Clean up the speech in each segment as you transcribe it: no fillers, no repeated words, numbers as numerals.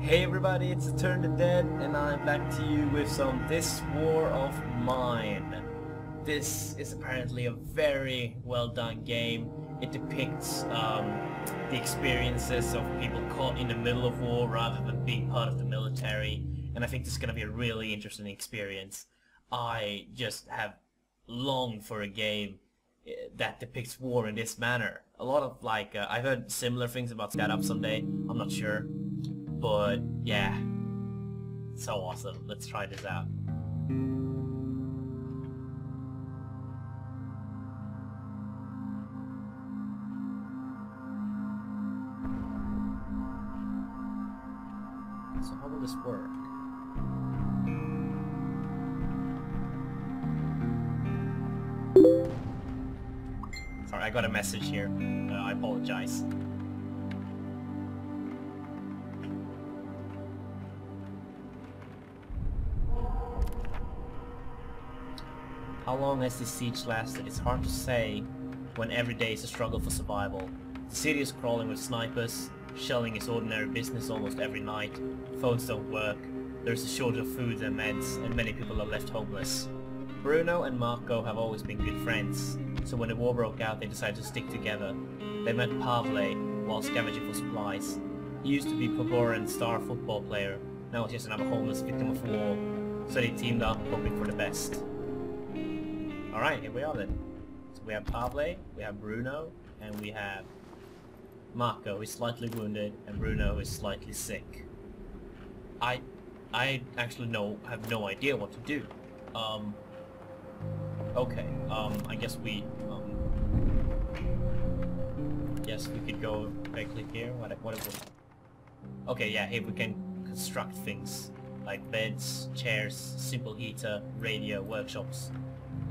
Hey everybody, it's I2TD, and I'm back to you with some This War of Mine. This is apparently a very well done game. It depicts the experiences of people caught in the middle of war rather than being part of the military, and I think this is going to be a really interesting experience. I just have longed for a game that depicts war in this manner. A lot of I've heard similar things about Scat Up someday, I'm not sure. But yeah, so awesome. Let's try this out. So how will this work? Sorry, I got a message here. I apologize. How long has this siege lasted? It's hard to say when every day is a struggle for survival. The city is crawling with snipers, shelling is ordinary business almost every night, phones don't work, there's a shortage of food and meds, and many people are left homeless. Bruno and Marco have always been good friends, so when the war broke out they decided to stick together. They met Pavle while scavenging for supplies. He used to be Pogoran's star football player, now he's just another homeless victim of war, so they teamed up hoping for the best. Alright, here we are then. So we have Pavle, we have Bruno, and we have Marco, who's slightly wounded, and Bruno is slightly sick. I actually have no idea what to do. Okay, I guess we could go right click here. What is it? Okay, yeah, here we can construct things like beds, chairs, simple heater, radio, workshops.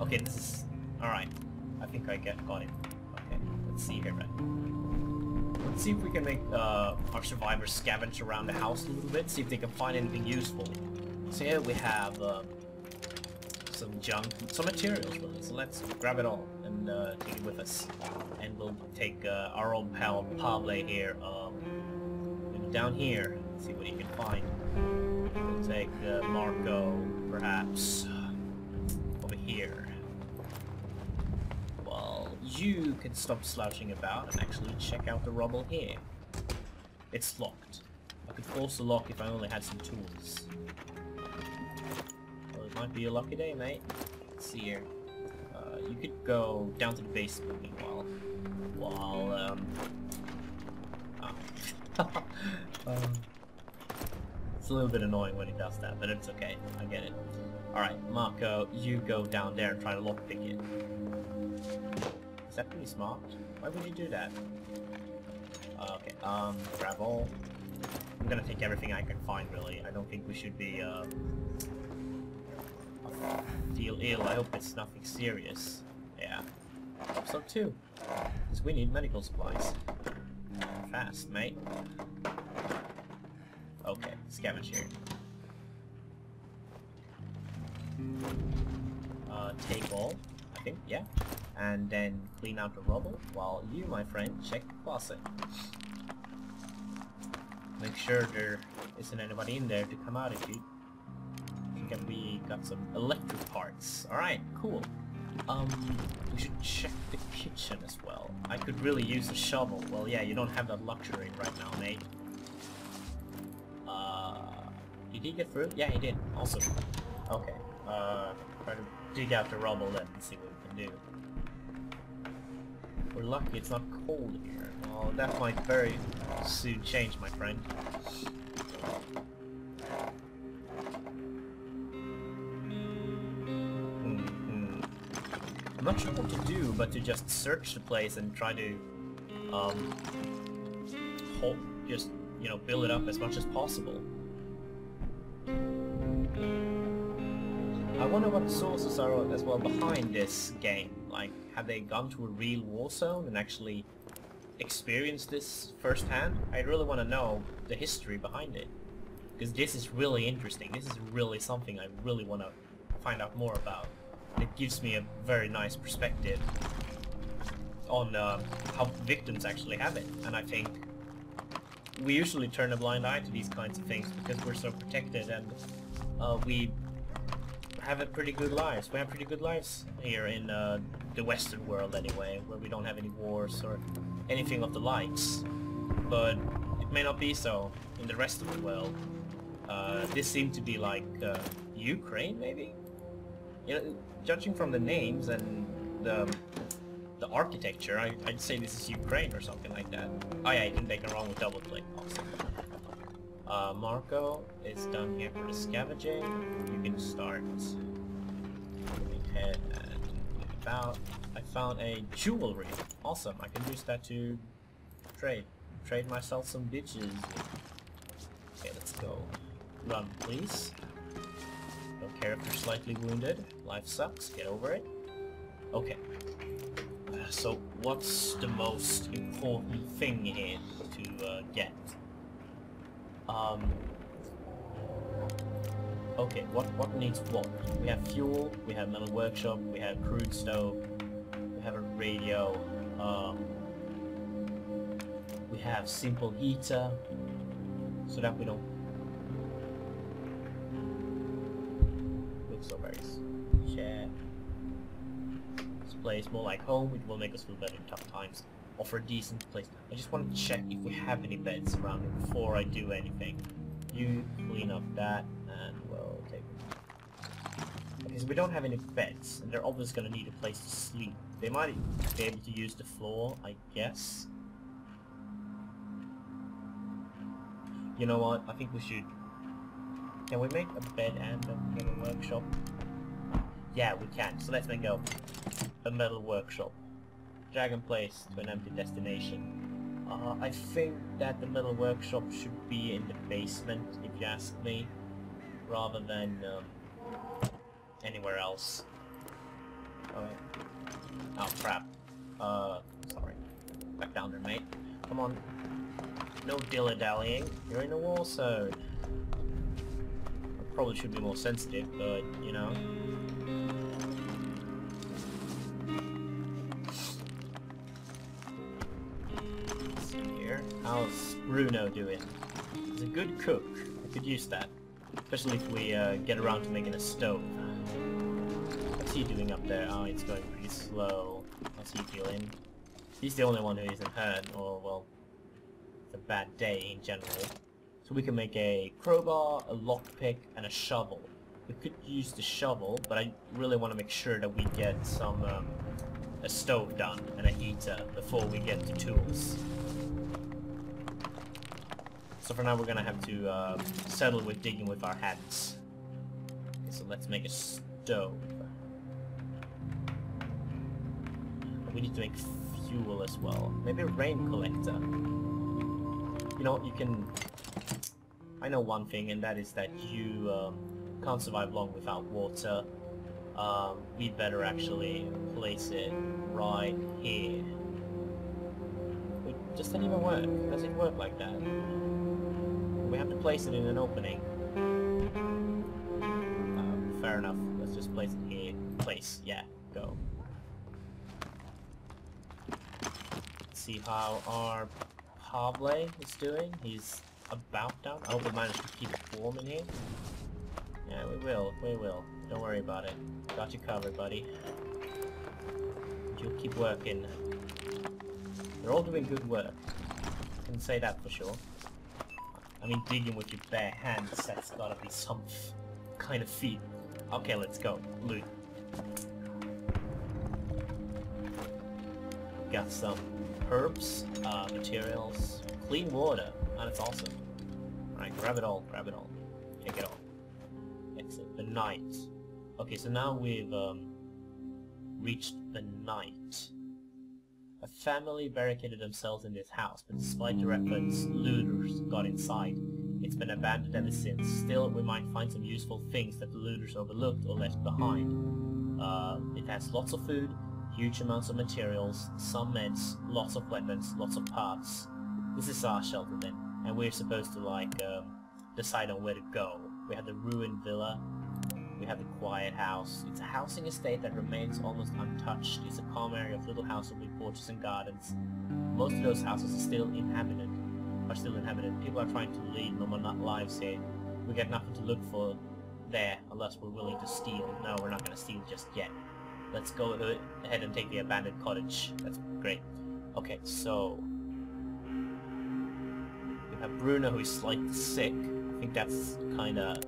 Okay, this is... alright. I think I got it. Okay, let's see here, man. Let's see if we can make our survivors scavenge around the house a little bit, see if they can find anything useful. So here we have some junk, some materials really, so let's grab it all and take it with us. And we'll take our old pal Pavle here, maybe down here, see what he can find. We'll take Marco, perhaps, over here. You can stop slouching about and actually check out the rubble here. It's locked. I could force the lock if I only had some tools. Well, it might be a lucky day, mate. Let's see here. You could go down to the basement meanwhile. While, it's a little bit annoying when he does that, but it's okay. I get it. Alright, Marco, you go down there and try to lockpick it. Is that pretty smart? Why would you do that? Okay, grab all. I'm gonna take everything I can find, really. I don't think we should be, feel ill. I hope it's nothing serious. Yeah. I hope so too. Because we need medical supplies. Fast, mate. Okay, scavenge here. Take all, I think, yeah. And then clean out the rubble, while you, my friend, check the closet. Make sure there isn't anybody in there to come out at you. I think we got some electric parts. Alright, cool. We should check the kitchen as well. I could really use a shovel. Well, yeah, you don't have that luxury right now, mate. Did he get through? Yeah, he did. Awesome. Okay. Try to dig out the rubble then and see what we can do. We're lucky it's not cold here. Well, that might very soon change, my friend. I'm not sure what to do, but to just search the place and try to, just, you know, build it up as much as possible. I wonder what the sources are as well behind this game. Like, have they gone to a real war zone and actually experienced this firsthand? I really want to know the history behind it. Because this is really interesting. This is really something I really want to find out more about. It gives me a very nice perspective on how victims actually have it. And I think we usually turn a blind eye to these kinds of things because we're so protected, and we have a pretty good lives. We have pretty good lives here in the Western world anyway, where we don't have any wars or anything of the likes. But it may not be so in the rest of the world. This seemed to be like Ukraine, maybe? You know, judging from the names and the architecture, I'd say this is Ukraine or something like that. Oh yeah, you can make it wrong with double click. Awesome. Marco is done here for the scavenging. You can start. Head and about. I found a jewelry. Awesome. I can use that to trade myself some bitches. Okay, let's go. Run, please. Don't care if you're slightly wounded. Life sucks. Get over it. Okay. So, what's the most important thing here to get? Okay, what needs what? We have fuel, we have metal workshop, we have crude stove, we have a radio, we have simple heater, so that we don't... With strawberries. Share. This place more like home, it will make us feel better in tough times. Offer a decent place. I just want to check if we have any beds around it before I do anything. You clean up that, and we'll take it. Okay, so we don't have any beds, and they're obviously going to need a place to sleep. They might be able to use the floor, I guess. You know what? I think we should... Can we make a bed and a metal workshop? Yeah, we can. So let's make a metal workshop. Drag and place to an empty destination. I think that the metal workshop should be in the basement, if you ask me, rather than anywhere else. Oh crap. Sorry. Back down there, mate. Come on. No dilly-dallying. You're in a war zone. I probably should be more sensitive, but, you know. How's Bruno doing? He's a good cook. I could use that. Especially if we get around to making a stove. What's he doing up there? Oh, it's going pretty slow. How's he feeling? He's the only one who isn't hurt, or, well, it's a bad day in general. So we can make a crowbar, a lockpick, and a shovel. We could use the shovel, but I really want to make sure that we get some, a stove done and a heater before we get to tools. So for now we're gonna have to settle with digging with our hands. Okay, so let's make a stove. We need to make fuel as well. Maybe a rain collector. You know, you can... I know one thing, and that is that you can't survive long without water. We'd better actually place it right here. Wait, does that even work? Does it work like that? We have to place it in an opening. Fair enough. Let's just place it here. Place. Yeah. Go. Let's see how our Pavle is doing. He's about down. I hope we managed to keep it warm in here. Yeah, we will. We will. Don't worry about it. Got you covered, buddy. You'll keep working. You're all doing good work. I can say that for sure. I mean, digging with your bare hands, that's gotta be some kind of feat. Okay, let's go. Loot. Got some herbs, materials, clean water. Oh, that's awesome. Alright, grab it all, grab it all. Take it all. Exit. The night. Okay, so now we've reached the night. A family barricaded themselves in this house, but despite their efforts, looters got inside. It's been abandoned ever since. Still, we might find some useful things that the looters overlooked or left behind. It has lots of food, huge amounts of materials, some meds, lots of weapons, lots of parts. This is our shelter then, and we're supposed to, like, decide on where to go. We have the ruined villa. We have the quiet house. It's a housing estate that remains almost untouched. It's a calm area of little houses with porches and gardens. Most of those houses are still inhabited. are still inhabited. People are trying to lead normal lives here. We get nothing to look for there unless we're willing to steal. No, we're not going to steal just yet. Let's go ahead and take the abandoned cottage. That's great. Okay, so we have Bruno, who is slightly sick. I think that's kind of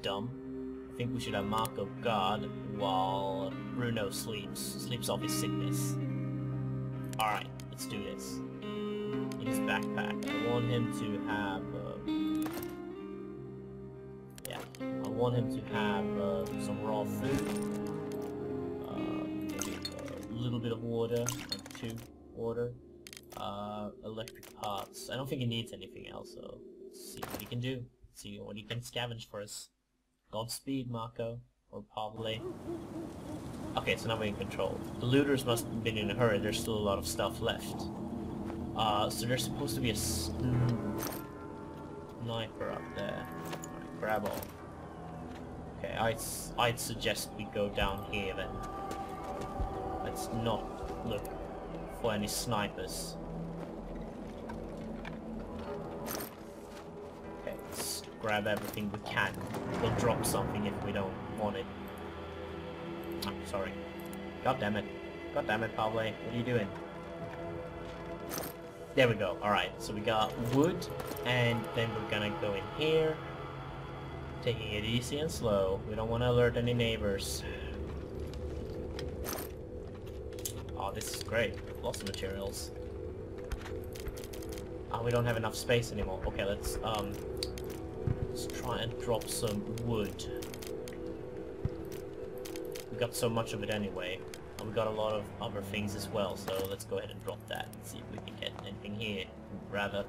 dumb. I think we should have Marco guard while Bruno sleeps off his sickness. Alright, let's do this. In his backpack, I want him to have I want him to have some raw food, maybe a little bit of water, like 2 water, electric parts. I don't think he needs anything else, so let's see what he can do. See what he can scavenge for us. Godspeed, Marco, or Pavle. Okay, so now we're in control. The looters must have been in a hurry. There's still a lot of stuff left. So there's supposed to be a sniper up there. Alright, grab all. Okay, I'd suggest we go down here then. Let's not look for any snipers. Okay, let's grab everything we can. We'll drop something if we don't want it. Oh, sorry. God damn it. God damn it, Pavle. What are you doing? There we go. Alright, so we got wood, and then we're gonna go in here. Taking it easy and slow. We don't want to alert any neighbors. Oh, this is great. Lots of materials. Oh, we don't have enough space anymore. Okay, let's try and drop some wood. We got so much of it anyway. And we got a lot of other things as well, so let's go ahead and drop that and see if we can get anything here. Rather.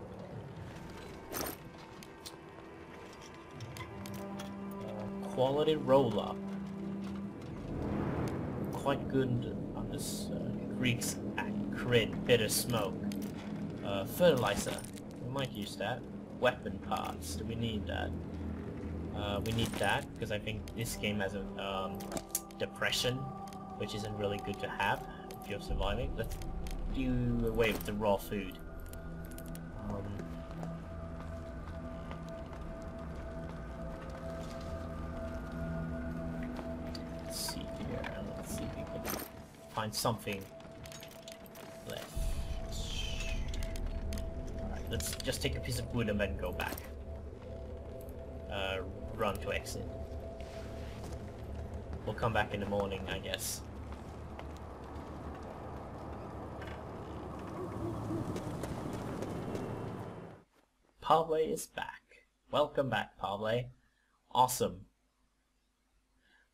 Quality roll-up. Quite good on this Greek's acrid bitter smoke. Fertilizer. We might use that. Weapon parts. Do we need that? We need that because I think this game has a depression, which isn't really good to have if you're surviving. Let's do away with the raw food. Let's see here. Let's see if we can find something left. Alright, let's just take a piece of wood and then go back. Run to exit. We'll come back in the morning, I guess. Pavle is back. Welcome back, Pavle. Awesome.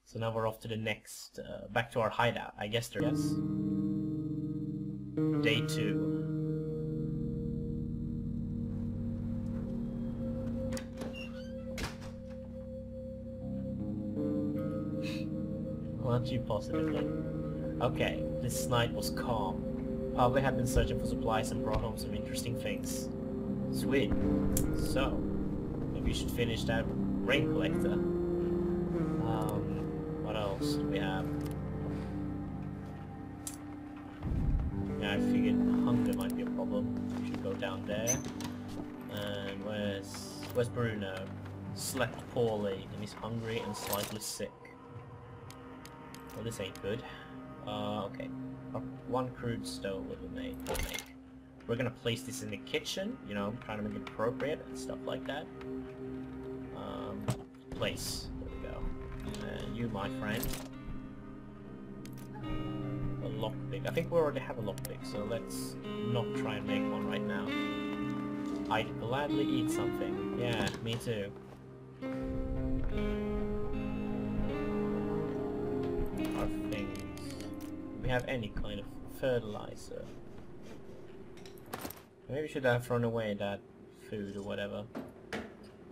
So now we're off to the next, back to our hideout. I guess there is. Day 2. Aren't you positive then? Okay, this night was calm. Pavle had been searching for supplies and brought home some interesting things. Sweet. So, maybe you should finish that rain collector. What else do we have? Yeah, I figured hunger might be a problem. We should go down there. And where's Bruno? Slept poorly and he's hungry and slightly sick. Well, this ain't good. Okay. One crude stove will make. We're gonna place this in the kitchen, you know, trying to make it appropriate and stuff like that. Place. There we go. And you, my friend. A lockpick. I think we already have a lockpick, so let's not try and make one right now. I'd gladly eat something. Yeah, me too. Our things. Do we have any kind of fertilizer? Maybe we should have thrown away that food or whatever.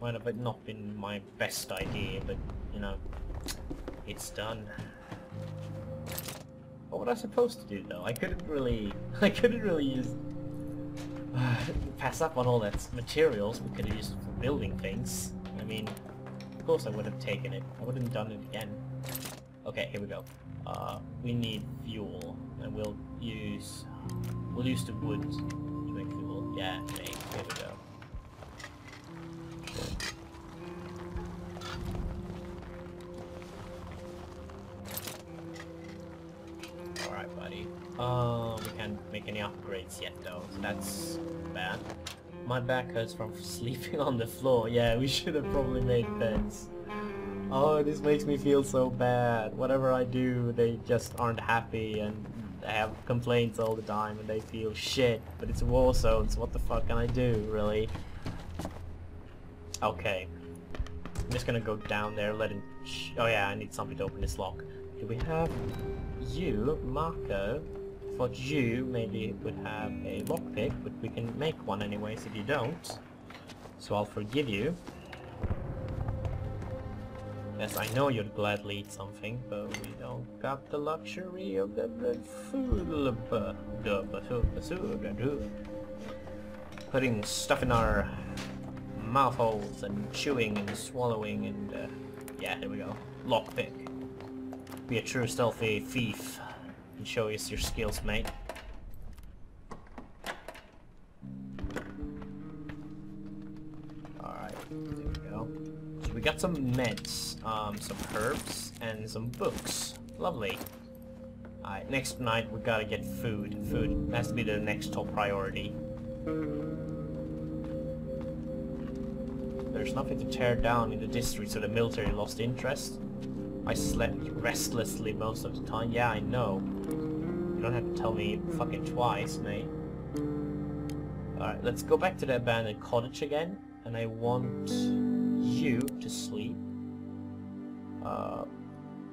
Might have not been my best idea, but you know, it's done. What was I supposed to do though? I couldn't really use pass up on all that materials we could have used for building things. I mean, of course I would have taken it. I wouldn't have done it again. Okay, here we go. We need fuel, and we'll use the wood to make fuel. Yeah, here we go. Alright, buddy. We can't make any upgrades yet though, so that's bad. My back hurts from sleeping on the floor. Yeah, we should have probably made beds. Oh, this makes me feel so bad. Whatever I do, they just aren't happy and they have complaints all the time and they feel shit. But it's a war zone, so what the fuck can I do, really? Okay. I'm just gonna go down there, let him... oh yeah, I need something to open this lock. Do we have you, Marco? I thought you maybe would have a lockpick, but we can make one anyways if you don't. So I'll forgive you. Yes, I know you'd gladly eat something, but we don't got the luxury of the food. Putting stuff in our mouth holes and chewing and swallowing and yeah, here we go. Lockpick. Be a true stealthy thief and show us your skills, mate. Alright, there we go. So we got some meds, some herbs, and some books. Lovely. Alright, next night we gotta get food. Food has to be the next top priority. There's nothing to tear down in the district, so the military lost interest. I slept restlessly most of the time. Yeah, I know. You don't have to tell me fucking twice, mate. Alright, let's go back to the abandoned cottage again. And I want you to sleep.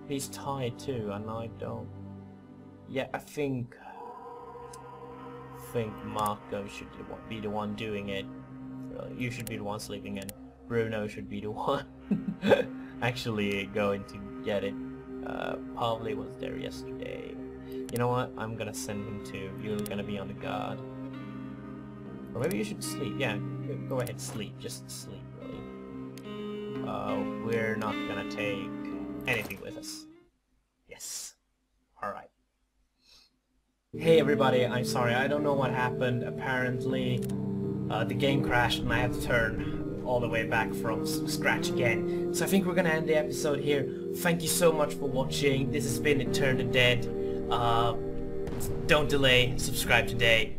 He's tired too, and I don't... yeah, I think Marco should be the one doing it. You should be the one sleeping, and Bruno should be the one actually going to get it. Probably was there yesterday. You know what? I'm gonna send him to. You're gonna be on the guard. Or maybe you should sleep. Yeah, go ahead, sleep. Just sleep, really. We're not gonna take anything with us. Yes. Alright. Hey everybody, I'm sorry, I don't know what happened. Apparently, the game crashed and I had to turn all the way back from scratch again. So I think we're gonna end the episode here. Thank you so much for watching. This has been ITTURNEDTHEDEAD. Don't delay, subscribe today.